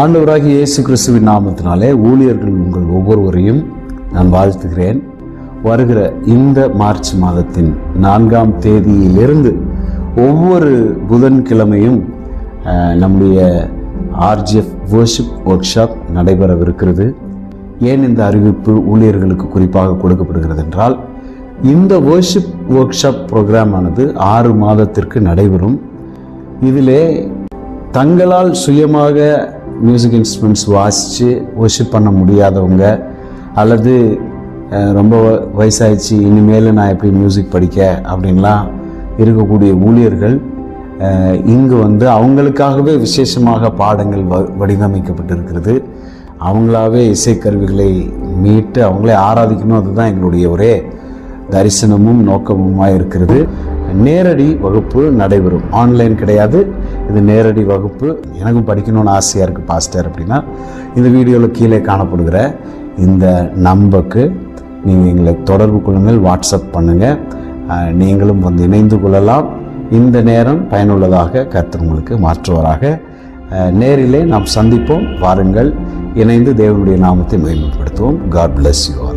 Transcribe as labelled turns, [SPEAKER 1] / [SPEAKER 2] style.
[SPEAKER 1] ஆண்டவராகிய இயேசு கிறிஸ்துவின் நாமத்தினாலே ஊழியர்கள் உங்கள் ஒவ்வொருவரையும் நான் வாழ்த்துகிறேன். வருகிற இந்த மார்ச் மாதத்தின் 4ஆம் தேதியிலிருந்து ஒவ்வொரு புதன்கிழமையும் நம்முடைய RGF வர்ஷிப் ஒர்க் ஷாப் நடைபெறவிருக்கிறது. ஏன் இந்த அறிவிப்பு ஊழியர்களுக்கு குறிப்பாக கொடுக்கப்படுகிறது என்றால், இந்த வர்ஷிப் ஒர்க் ஷாப் ப்ரோக்ராம் ஆனது 6 மாதத்திற்கு நடைபெறும். இதிலே தங்களால் சுயமாக மியூசிக் இன்ஸ்ட்ருமெண்ட்ஸ் வாசித்து வர்ஷிப் பண்ண முடியாதவங்க, அல்லது ரொம்ப வயசாகிடுச்சு இனிமேல் நான் எப்படி மியூசிக் படிக்க அப்படின்லாம் இருக்கக்கூடிய ஊழியர்கள் இங்கு அவங்களுக்காகவே விசேஷமாக பாடங்கள் வடிவமைக்கப்பட்டிருக்கிறது. அவங்களாவே இசைக்கருவிகளை மீட்டு அவங்களே ஆராதிக்கணும். அதுதான் எங்களுடைய ஒரே தரிசனமும் நோக்கமுமாக இருக்கிறது. நேரடி வகுப்பு நடைபெறும், ஆன்லைன் கிடையாது. இது நேரடி வகுப்பு. எனக்கும் படிக்கணும்னு ஆசையாக இருக்குது பாஸ்டர் அப்படின்னா, இந்த வீடியோவில் கீழே காணப்படுகிற இந்த நம்பருக்கு நீங்கள் எங்களை தொடர்பு கொள்ளுங்கள், வாட்ஸ்அப் பண்ணுங்கள். நீங்களும் இணைந்து கொள்ளலாம். இந்த நேரம் பயனுள்ளதாக கர்த்தர் உங்களுக்கு மாற்றுவாராக. நேரிலே நாம் சந்திப்போம். வாருங்கள், இணைந்து தேவனுடைய நாமத்தை மேம்படுத்துவோம். God bless you all.